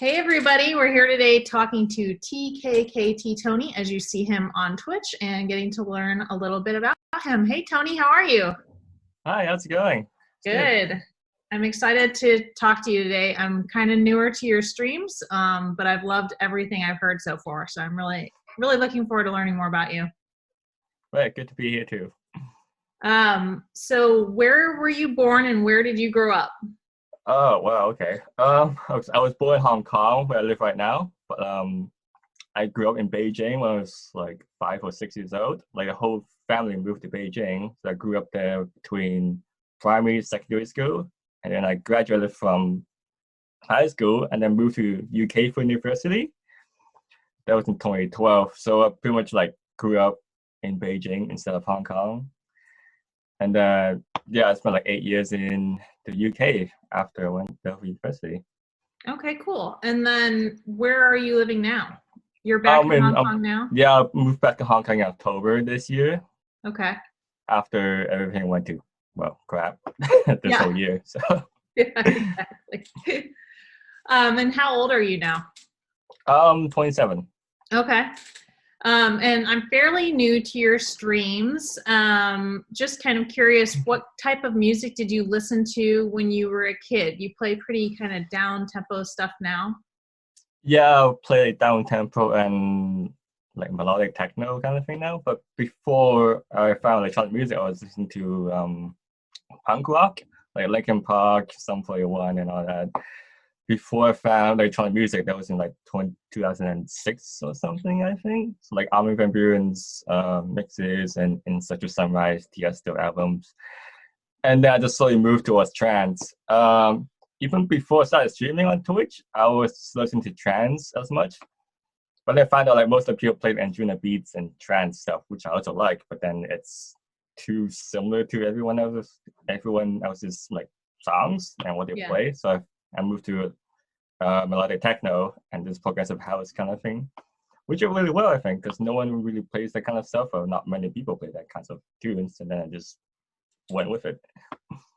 Hey everybody, we're here today talking to TKKT Tony as you see him on Twitch and getting to learn a little bit about him. Hey Tony, how are you? Hi, how's it going? It's good. Good. I'm excited to talk to you today. I'm kind of newer to your streams, but I've loved everything I've heard so far. So I'm really looking forward to learning more about you. Right, good to be here too. So where were you born and where did you grow up? Oh, well, okay. I was born in Hong Kong, where I live right now, but I grew up in Beijing when I was like 5 or 6 years old. Like the whole family moved to Beijing, so I grew up there between primary, secondary school, and then I graduated from high school and then moved to UK for university. That was in 2012. So I pretty much like grew up in Beijing instead of Hong Kong. And yeah, I spent like 8 years in the UK after I went there for university. Okay, cool. And then where are you living now? You're back in Hong Kong now? Yeah, I moved back to Hong Kong in October this year Okay. after everything went to, well, crap this Yeah. whole year. So Yeah, exactly. And how old are you now? 27. Okay. And I'm fairly new to your streams. Just kind of curious, what type of music did you listen to when you were a kid? You play pretty kind of down tempo stuff now. Yeah, I play down tempo and like melodic techno kind of thing now. But before I found electronic music, I was listening to punk rock, like Linkin Park, Sum 41 and all that. Before I found electronic music, that was in like 2006 or something, I think. So like Armin van Buuren's mixes and In Such a Sunrise, Tiesto albums. And then I just slowly moved towards trance. Even before I started streaming on Twitch, I was listening to trance as much. But I found out like most of the people played Anjuna beats and trance stuff, which I also like, but then it's too similar to everyone else's like songs and what they Yeah. play. So I moved to melodic techno and this progressive house kind of thing, which did really well, I think, because no one really plays that kind of stuff, or not many people play that kinds of tunes, and then I just went with it.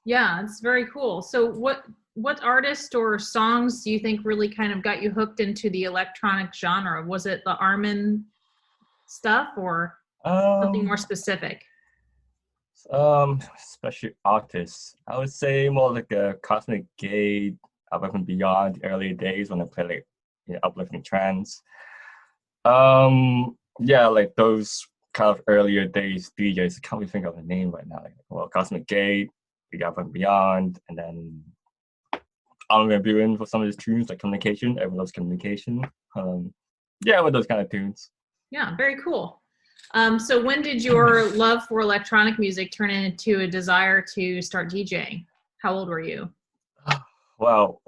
Yeah, it's very cool. So what artist or songs do you think really kind of got you hooked into the electronic genre? Was it the Armin stuff or something more Um, specific? Especially artists, I would say more like a Cosmic Gate, Above and Beyond, the early days when I played like uplifting trance. Yeah, like those kind of earlier days DJs. I can't really think of the name right now. Like, well, Cosmic Gate, we got Above and Beyond, and then I'm gonna be in for some of these tunes like Communication. Everyone loves Communication. Yeah, with those kind of tunes. Yeah, very cool. So when did your love for electronic music turn into a desire to start DJing? How old were you? Well,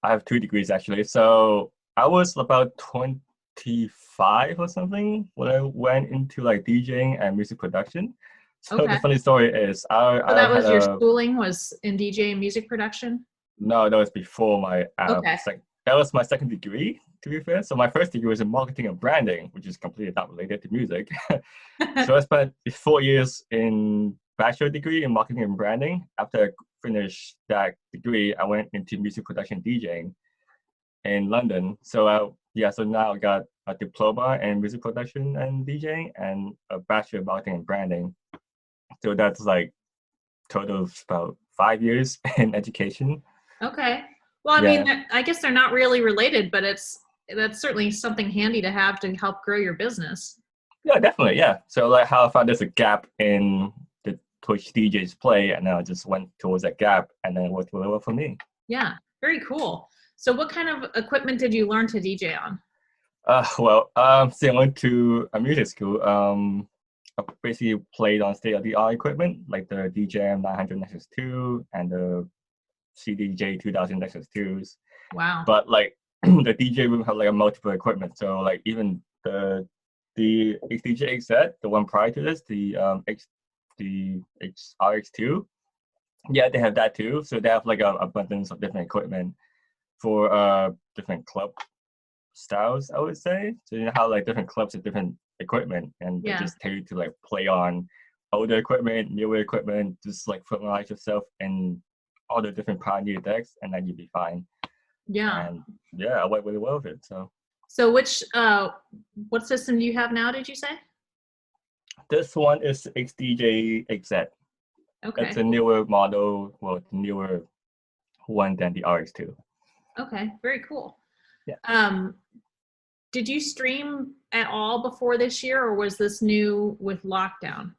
I have 2 degrees actually. So I was about 25 or something when I went into like DJing and music production. So the Okay. funny story is, So I that had was your a schooling was in DJ and music production? no, that was before my Okay. that was my second degree, to be fair. So my first degree was in marketing and branding, which is completely not related to music. So I spent 4 years in bachelor degree in marketing and branding. After I finished that degree, I went into music production DJing in London. So now I got a diploma in music production and DJing and a bachelor of marketing and branding. So that's like total of about 5 years in education. Okay. Well, I mean, Yeah, I guess they're not really related, but that's certainly something handy to have to help grow your business. yeah, definitely, yeah. So like how I found there's a gap in the Twitch DJs play, and then I just went towards that gap, and then it worked really well for me. Yeah, very cool. So what kind of equipment did you learn to DJ on? So I went to a music school. I basically played on state-of-the-art equipment like the DJM 900 Nexus 2 and the CDJ 2000 Nexus 2s. Wow. But like the DJ room had like a multiple equipment, so like even the XDJ set, the one prior to this, the RX2, yeah, they have that too. So they have like a abundance of different equipment for different club styles, I would say. So you know how like different clubs have different equipment, and they Yeah. just tell you to like play on older equipment, newer equipment, just like familiarize yourself in all the different pioneer decks, and then you'll be fine. Yeah. and yeah, I went really well with it. So So which what system do you have now, did you say? this one is XDJ XZ. It's Okay. a newer model, well, newer one than the RX2. Okay, very cool. Yeah. Um, did you stream at all before this year, or was this new with lockdown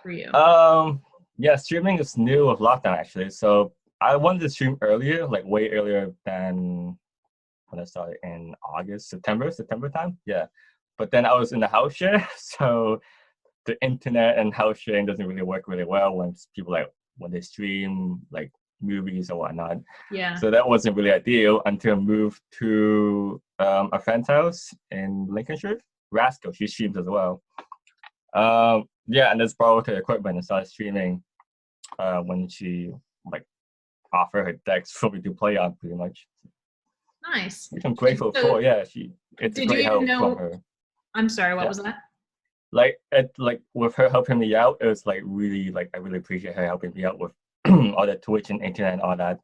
for you? Um, yeah, streaming is new with lockdown actually. So I wanted to stream earlier, like way earlier than when I started in August, September time. Yeah. But then I was in the house share, so the internet and house sharing doesn't really work really well when people like when they stream like movies or whatnot. Yeah. So that wasn't really ideal until I moved to a friend's house in Lincolnshire. Rascal, she streams as well. Yeah, and just borrowed her equipment and started streaming when she like offered her decks for me to play on, pretty much. Nice. Which I'm grateful So for. Yeah, it's a did you great even help from know? her. I'm sorry, what Yeah, was that? like with her helping me out, it was like really like I really appreciate her helping me out with all the Twitch and internet and all that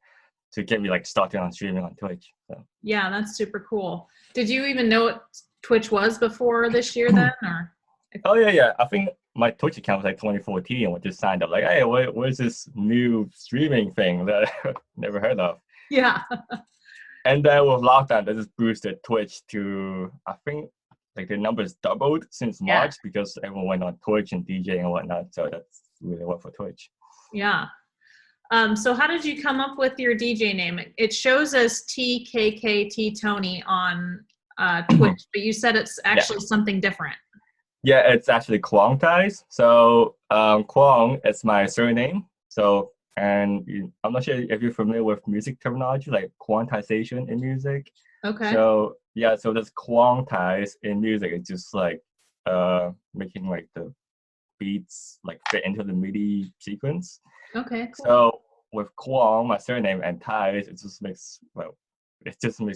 to get me like started on streaming on Twitch. So. Yeah, that's super cool. Did you even know what Twitch was before this year then, or? Oh yeah. I think my Twitch account was like 2014 and we just signed up like, hey, where's this new streaming thing that I never heard of? Yeah. And then with lockdown, they just boosted Twitch to I think like the numbers doubled since Yeah. March because everyone went on Twitch and DJing and whatnot. So that's really well for Twitch. Yeah. So how did you come up with your DJ name? It shows as TKKT Tony on Twitch, but you said it's Yeah. actually something different. Yeah, it's actually Kwongtize. So Kwong is my surname. So I'm not sure if you're familiar with music terminology like quantization in music. Okay. So yeah, so this Kwongtize in music is just like making like the beats like fit into the MIDI sequence. Okay, cool. So with Kwong, my surname, and Ties, it just makes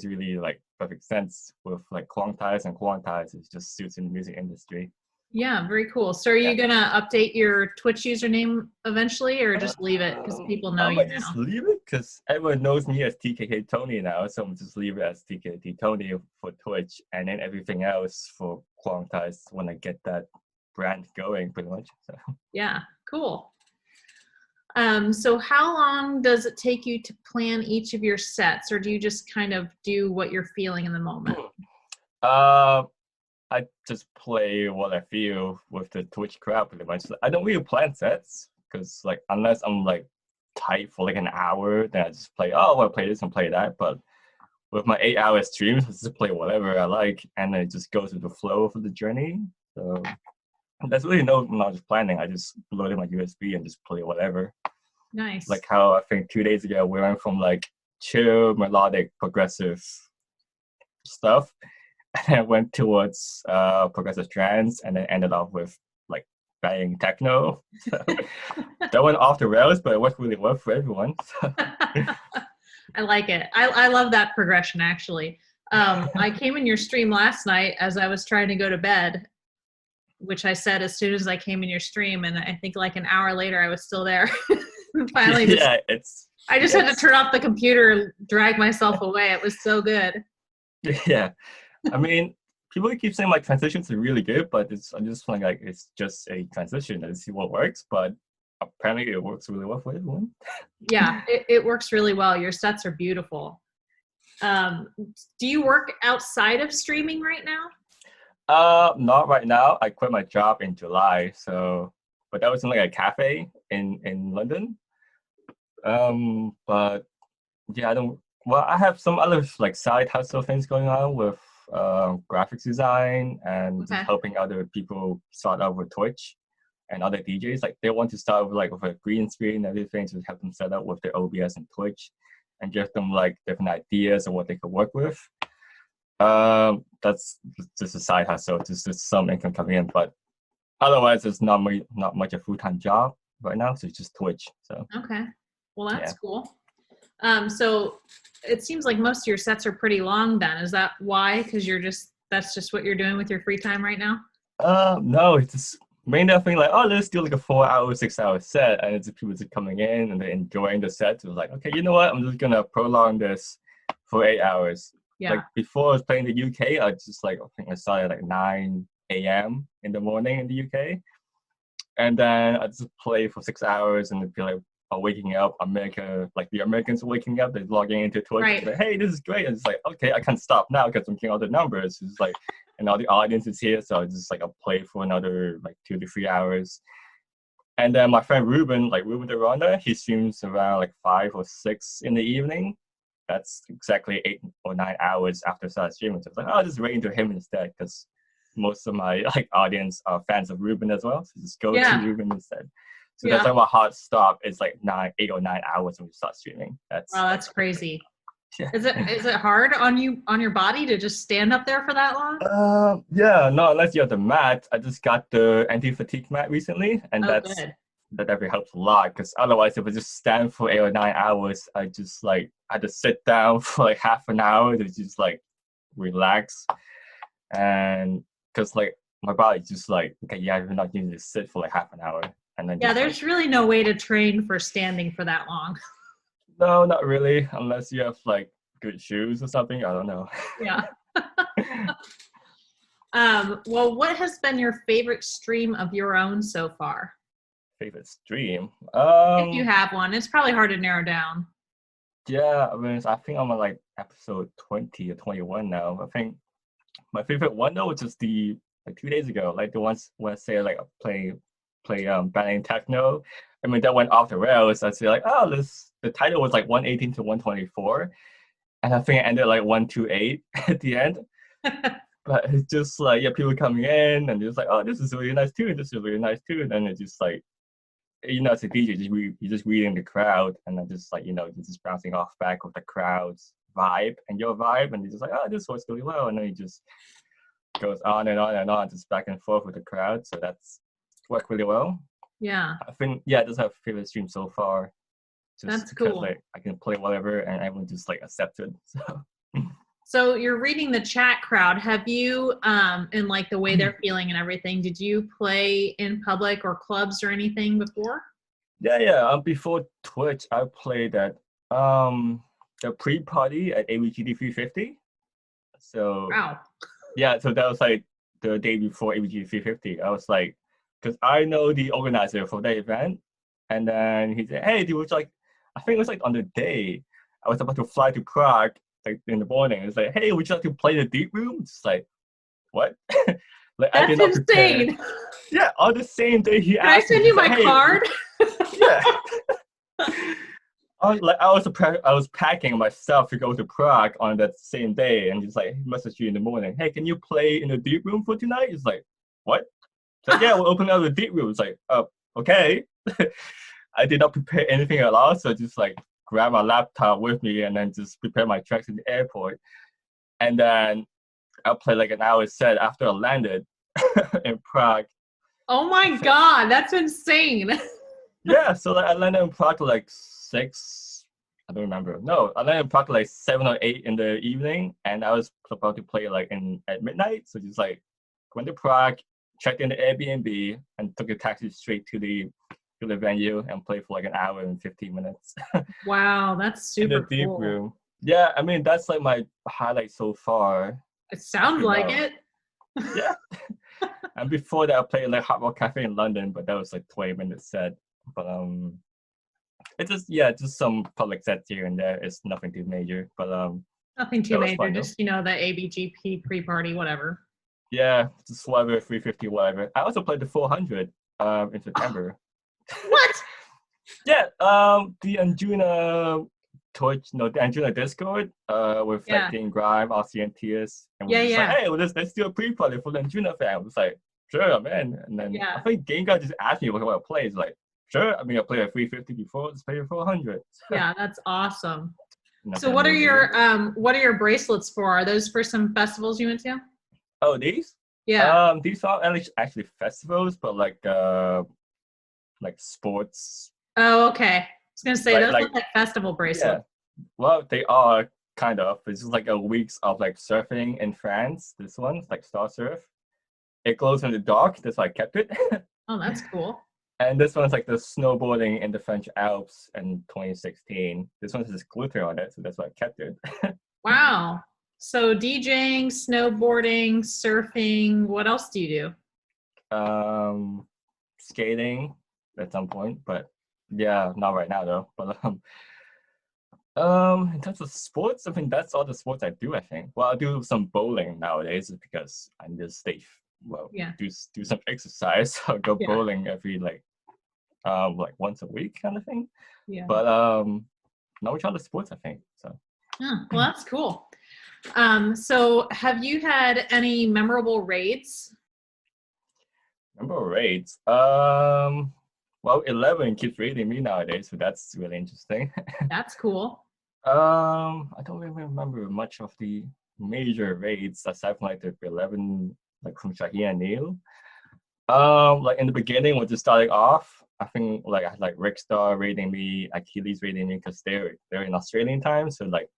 really like perfect sense with like Kwongtize and Quantize. It just suits in the music industry. Yeah, very cool. So are Yeah. you gonna update your Twitch username eventually, or just leave it because people know I you might now? just leave it because everyone knows me as TKK Tony now, so I'm just leave it as TKT Tony for Twitch, and then everything else for Quantize when I get that brand going, pretty much. So. Yeah, cool. So how long does it take you to plan each of your sets, or do you just kind of do what you're feeling in the moment? I just play what I feel with the Twitch crowd pretty much. I don't really plan sets because like unless I'm like tight for like an hour, then I just play. Oh, I want to play this and play that. But with my 8-hour streams, I just play whatever I like, and then it just goes with the flow of the journey. So there's really no not just planning. I just load in my USB and just play whatever. Nice. Like how I think 2 days ago we went from like chill, melodic, progressive stuff. And I went towards progressive trance and then ended off with like banging techno. So that went off the rails, but it worked really well for everyone. I like it. I love that progression actually. I came in your stream last night as I was trying to go to bed, which I said as soon as I came in your stream, and I think like an hour later I was still there. Finally, I just had to turn off the computer and drag myself away. It was so good. Yeah. I mean, people keep saying like transitions are really good, but I'm just feeling like it's just a transition and see what works. But apparently, it works really well for everyone. Yeah, it works really well. Your sets are beautiful. Do you work outside of streaming right now? Not right now. I quit my job in July, but that was in like a cafe in London. But yeah, I don't. Well, I have some other like side hustle things going on with graphics design and just helping other people start out with Twitch and other DJs. Like they want to start with a green screen and everything to help them set up with their OBS and Twitch and give them like different ideas of what they could work with. That's just a side hustle, just some income coming in. But otherwise, it's not much a full-time job right now. So it's just Twitch. So okay, well that's cool. So it seems like most of your sets are pretty long then. Is that why? Because that's just what you're doing with your free time right now? No, it's just mainly I think like, oh, let's do like a 4-hour, 6-hour set. And it's people just coming in and they're enjoying the set. So it's like, okay, you know what? I'm just going to prolong this for 8 hours. Yeah. Like before I was playing in the UK, I just like I think I started like 9 a.m. in the morning in the UK, and then I just play for 6 hours and it'd be like waking up like the Americans waking up, they're logging into Twitch. Right. It's like, hey, this is great. And it's like, okay, I can't stop now because I'm getting all the numbers. It's like, and all the audience is here, so I just like I'll play for another like 2 to 3 hours. And then my friend Ruben, like Ruben Deronda, he streams around like 5 or 6 in the evening. That's exactly 8 or 9 hours after I started streaming. So I was like, I'll just wait into him instead because most of my like audience are fans of Ruben as well. So just go to Ruben instead. So that's like my hard stop is like 8 or 9 hours when we start streaming. That's crazy. Yeah. Is it hard on your body to just stand up there for that long? Yeah, no, unless you have the mat. I just got the anti-fatigue mat recently, and that definitely helps a lot. Because otherwise, if I just stand for 8 or 9 hours, I just like I had to sit down for like half an hour to just like relax, and because like my body's just like, okay, yeah, you're not going to sit for like half an hour, and then there's really no way to train for standing for that long. No, not really, unless you have like good shoes or something. I don't know. Yeah. Well, what has been your favorite stream of your own so far? Favorite stream? If you have one, it's probably hard to narrow down. Yeah, I mean, I think I'm on like episode 20 or 21 now. I think my favorite one though was just the like 2 days ago, like the ones when I say like play banning techno. I mean, that went off the rails. I'd say like, oh, the title was like 118 to 124, and I think it ended like 128 at the end. But it's just like, yeah, people coming in and just like, oh, this is a really nice tune, this is a really nice tune, and it's just like, as a DJ, you're just reading the crowd, and then just like, you're just bouncing off back of the crowd's vibe and your vibe, and you're just like, oh, this works really well, and then it just goes on and on and on, just back and forth with the crowd. So that's worked really well. Yeah. I think, yeah, that's our favorite stream so far. Just that's cool. Like, I can play whatever and everyone just like accepts it. So you're reading the chat crowd. Have you, in like the way they're feeling and everything, did you play in public or clubs or anything before? Yeah. Before Twitch, I played at the pre-party at ABGD 350. So wow. Yeah, so that was like the day before ABGD 350. I was like, because I know the organizer for the event, and then he said, "Hey, I think it was like on the day I was about to fly to Prague, like in the morning. It's like, hey, would you like to play the deep room?" It's like, what? Like, that's I did not insane. Prepare. Yeah, on the same day he Can asked I send me, you my card? Yeah. I was packing my stuff to go to Prague on that same day, and he's like, message you in the morning, hey, can you play in the deep room for tonight? It's like, what? It's like, yeah, we'll open up the deep room. It's like, oh, okay. I did not prepare anything at all, so just like grab my laptop with me and then just prepare my tracks in the airport. And then I'll play like an hour set after I landed in Prague. Oh my God, that's insane. Yeah, so like I landed in Prague like 6, I don't remember. No, I landed in Prague like 7 or 8 in the evening, and I was about to play like at midnight. So just like went to Prague, checked in the Airbnb, and took a taxi straight to the venue and played for like an hour and 15 minutes. Wow, that's super in the deep cool. room. Yeah, I mean that's like my highlight so far. It sounds like it. Yeah. And before that, I played like Hard Rock Cafe in London, but that was like 20 minutes set. But it's just some public sets here and there. It's nothing too major, but nothing too major. Fun, just the ABGP pre-party, whatever. Yeah, just whatever, 350, whatever. I also played the 400 in September. What? Yeah, the Anjuna Twitch, the Anjuna Discord, with like Game Grime, RC and TS, and we're just like, hey, let's do a pre-party for the Anjuna fan. I was like, sure, man. And then I think Game Guy just asked me what I play. It's like, sure. I mean, I played a 350 before. Let's play a 400. Yeah, that's awesome. So, what are your bracelets for? Are those for some festivals you went to? Oh, these? Yeah. These are actually festivals, but like sports. Oh, okay. I was gonna say those look like festival bracelets. Yeah. Well, they are kind of. It's just like a weeks of like surfing in France. This one's like Star Surf. It glows in the dark. That's why I kept it. Oh, that's cool. And this one's like the snowboarding in the French Alps in 2016. This one has glitter on it, so that's why I kept it. Wow. So DJing, snowboarding, surfing, what else do you Skating at some point, but yeah, not right now though. But in terms of sports, I mean that's all the sports I do. I think. Well, I do some bowling nowadays because I need to stay Yeah. do some exercise. I'll go Yeah. bowling every like once a week kind of thing. Yeah. But not which other sports I think. So Oh, well, that's cool. So have you had any memorable raids? number raids. Well, 11 keeps raiding me nowadays, so that's really interesting. That's cool. I don't really remember much of the major raids aside from like the 11, like from Shaheen and Neil. Like in the beginning, when just starting off, I think like I had like Rickstar raiding me, Achilles raiding me because they're in Australian time, so like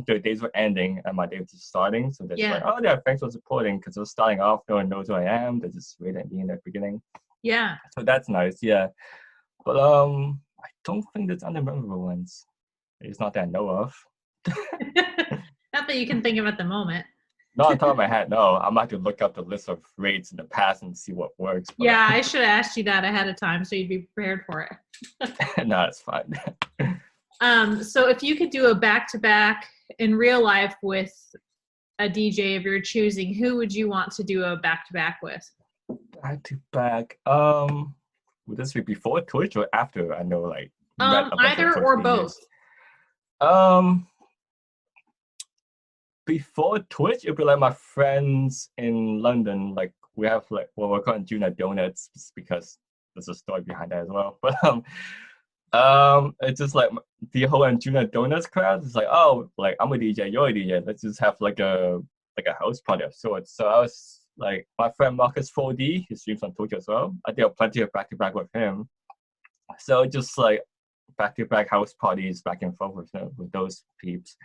their days were ending and my day was just starting. So they're just like, oh yeah, thanks for supporting because I was starting off, no one knows who I am. They just raiding me in the beginning. Yeah. So that's nice, yeah. But I don't think there's any memorable ones. It's not that I know of. Not that you can think of at the moment. Not on top of my head, no. I might have to look up the list of raids in the past and see what works. But, Yeah, I should have asked you that ahead of time so you'd be prepared for it. no, it's fine. So if you could do a back-to-back in real life with a DJ of your choosing, who would you want to do a back-to-back with? Back. Would this be before Twitch or after? I know, like either or both. Before Twitch, it'd be like my friends in London. Like we have like what we're calling Junior Donuts because there's a story behind that as well. But it's just like the whole Junior Donuts crowd is like, oh, like I'm a DJ, you're a DJ. Let's just have like a house party of sorts. So I was like, my friend Marcus 4D, he streams on Twitch as well. I did plenty of back-to-back with him. So just like back-to-back house parties back and forth with those peeps.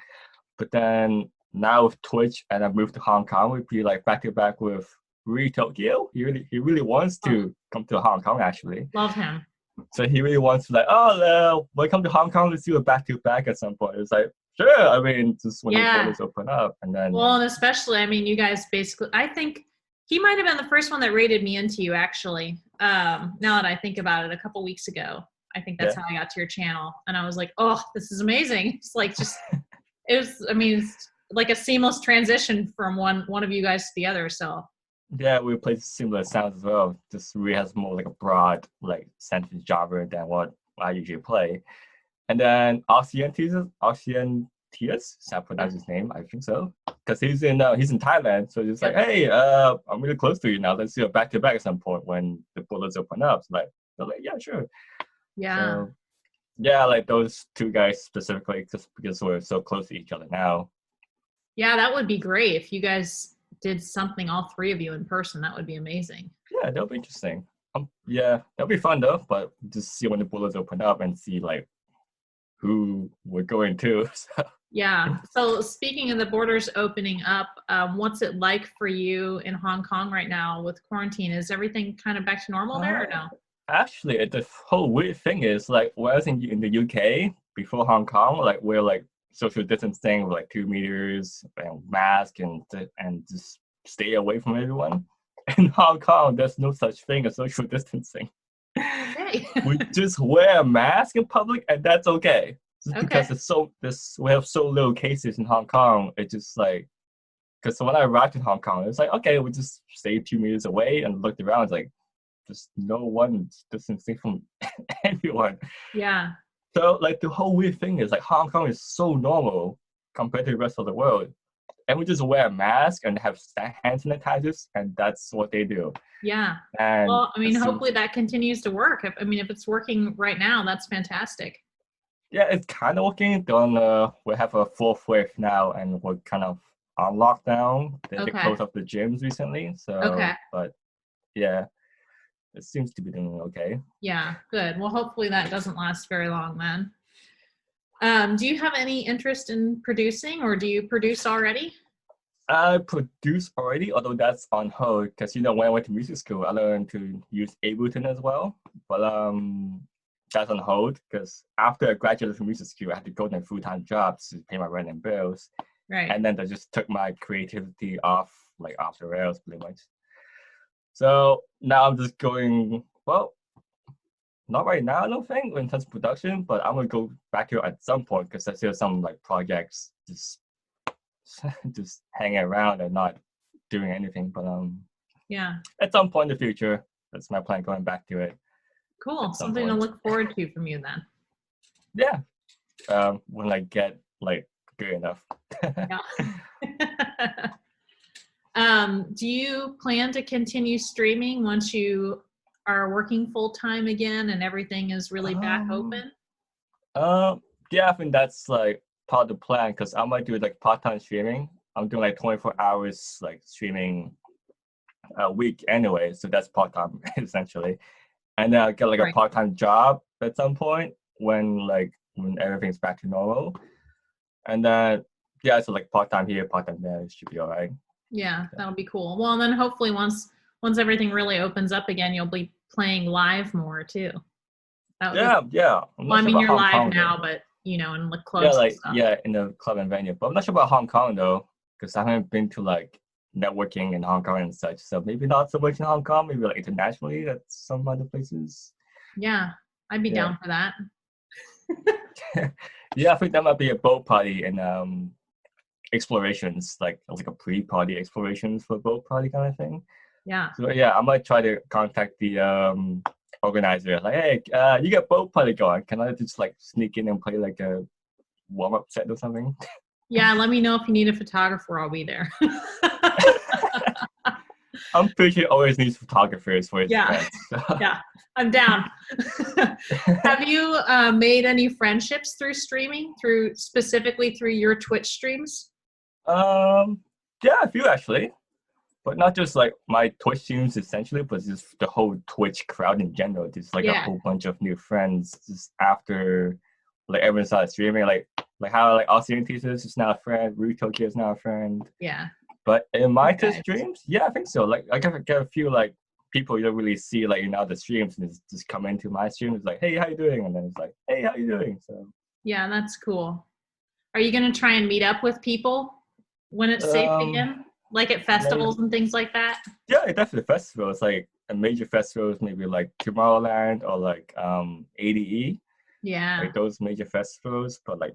But then now with Twitch and I moved to Hong Kong, we'd be like back-to-back with Rui Tokyo. He really wants to come to Hong Kong actually. Love him. So he really wants to like, oh, welcome to Hong Kong. Let's do a back-to-back at some point. It's like, sure. I mean, just when the borders open up, and then. Well, and especially, I mean, you guys basically. I think he might have been the first one that rated me into you. Actually, now that I think about it, a couple weeks ago, I think that's how I got to your channel, and I was like, oh, this is amazing. It's like just, it was. I mean, it's like a seamless transition from one of you guys to the other. So. Yeah, we play similar sounds as well. Just really has more like a broad like sentence genre than what I usually play. And then Oxyentius, is that pronounce his name? I think so. Because he's in Thailand, so it's like, hey, I'm really close to you now. Let's do a back to back at some point when the borders open up. So they're like, yeah, sure. Yeah. So, yeah, like those two guys specifically, just because we're so close to each other now. Yeah, that would be great if you guys did something, all three of you in person. That would be amazing. Yeah, that'll be interesting. Yeah, that'll be fun though. But just see when the borders open up and see like who we're going to. So. Yeah. So speaking of the borders opening up, what's it like for you in Hong Kong right now with quarantine? Is everything kind of back to normal there or no? Actually, the whole weird thing is like, whereas in the UK before Hong Kong, like we're like social distancing with like 2 meters and mask and just stay away from everyone. In Hong Kong, there's no such thing as social distancing. Okay. We just wear a mask in public, and that's okay. Just because we have so little cases in Hong Kong. It's just like, because when I arrived in Hong Kong, it's like, okay, we just stay 2 meters away and looked around. It's like, just no one distancing from anyone. Yeah. So like the whole weird thing is like Hong Kong is so normal compared to the rest of the world. And we just wear a mask and have hand sanitizers, and that's what they do. Yeah. And well, I mean, hopefully that continues to work. If it's working right now, that's fantastic. Yeah, it's kind of working. We have a 4th wave now, and we're kind of on lockdown. They closed up the gyms recently. So, but yeah, it seems to be doing okay. Yeah, good. Well, hopefully that doesn't last very long then. Do you have any interest in producing, or do you produce already? I produce already, although that's on hold because when I went to music school, I learned to use Ableton as well. But that's on hold because after I graduated from music school, I had to go to a full-time job to pay my rent and bills. Right. And then that just took my creativity off the rails pretty much. So now I'm just going, well, not right now, I don't think, in terms of production, but I'm gonna go back here at some point because I still some like projects just hanging around and not doing anything. But Yeah. at some point in the future, that's my plan, going back to it. Cool. Something to look forward to from you then. Yeah. When I get like good enough. Yeah. Do you plan to continue streaming once you are working full time again and everything is really back open? Yeah, I think that's like part of the plan because I might do like part-time streaming. I'm doing like 24 hours like streaming a week anyway, so that's part-time essentially. And then I'll get like a part-time job at some point when everything's back to normal. And then yeah, so like part-time here, part-time there, it should be all right. Yeah, that'll be cool. Well, then hopefully once everything really opens up again, you'll be playing live more too. Yeah. Well, I mean, you're live now, but in the clubs. In the club and venue. But I'm not sure about Hong Kong though, because I haven't been to like networking in Hong Kong and such. So maybe not so much in Hong Kong, maybe like internationally at some other places. Yeah, I'd be down for that. Yeah, I think that might be a boat party and explorations, like a pre-party explorations for boat party kind of thing. Yeah. So yeah, I might try to contact the organizer, like, hey, you got boat party going. Can I just like sneak in and play like a warm-up set or something? Yeah, let me know if you need a photographer. I'll be there. I'm pretty sure always needs photographers for his events. So. Yeah, I'm down. Have you made any friendships through streaming, specifically through your Twitch streams? Yeah, a few actually, but not just like my Twitch streams essentially, but just the whole Twitch crowd in general. Just like a whole bunch of new friends just after like everyone started streaming, like how like Australian teachers is now a friend, Rue Tokyo is now a friend. Yeah. But in my Twitch streams, yeah, I think so. Like I get a few like people you don't really see like in other streams, and just come into my stream. It's like, hey, how you doing? And then it's like, hey, how you doing? So yeah, that's cool. Are you gonna try and meet up with people when it's safe again, like at festivals and things like that? Yeah, definitely festivals, like major festivals, maybe like Tomorrowland or like ADE. Yeah. Like those major festivals, but like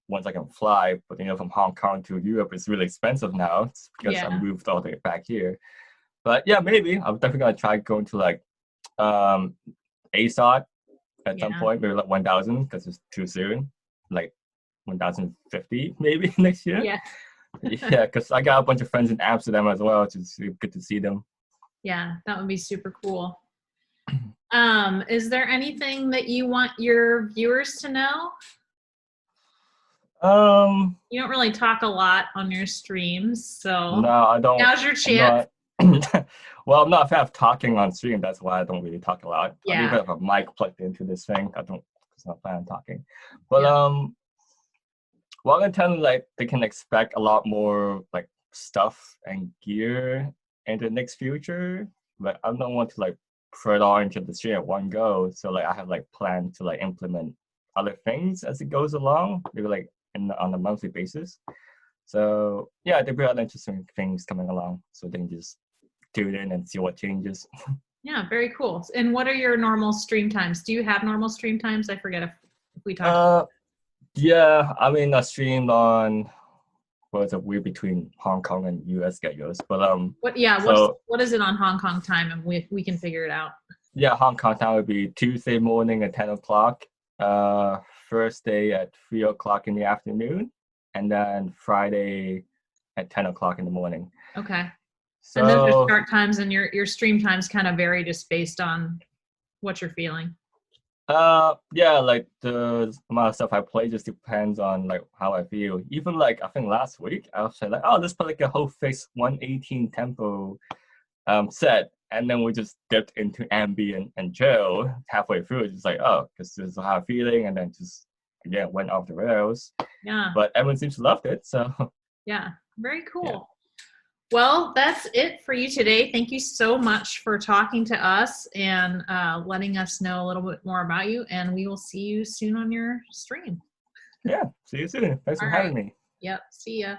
once I can fly, but from Hong Kong to Europe, it's really expensive now because I moved all the way back here. But yeah, maybe I'm definitely gonna try going to like ASOT at some point, maybe like 1,000 because it's too soon, like 1,050 maybe next year. Yeah. Yeah, because I got a bunch of friends in Amsterdam as well. It's good to see them. Yeah, that would be super cool. Is there anything that you want your viewers to know? You don't really talk a lot on your streams, so no, I don't. Now's your chance. Well, I'm not a fan of talking on stream. That's why I don't really talk a lot. Yeah. I even have a mic plugged into this thing. It's not plan on talking. But well, I'm gonna tell them like they can expect a lot more like stuff and gear in the next future. But I don't want to like throw it all into the stream at one go. So like I have like planned to like implement other things as it goes along, maybe like on a monthly basis. So yeah, there'll be other interesting things coming along. So they can just tune in and see what changes. Yeah, very cool. And what are your normal stream times? Do you have normal stream times? I forget if we talked. Yeah, I mean I streamed on it's a weird between Hong Kong and US schedules. But what is it on Hong Kong time, and we can figure it out. Yeah, Hong Kong time would be Tuesday morning at 10 o'clock, Thursday at 3 o'clock in the afternoon, and then Friday at 10 o'clock in the morning. Okay. So, and then the start times and your stream times kind of vary just based on what you're feeling. Yeah, like the amount of stuff I play just depends on like how I feel. Even like I think last week I was like, oh, let's play like a whole fixed 118 tempo set, and then we just dipped into ambient and chill halfway through. It's just like, oh, because this is how I'm feeling, and then just again went off the rails. Yeah. But everyone seems to love it, so yeah, Very cool. Yeah. Well, that's it for you today. Thank you so much for talking to us and letting us know a little bit more about you. And we will see you soon on your stream. Yeah. See you soon. Thanks All for right. having me. Yep. See ya.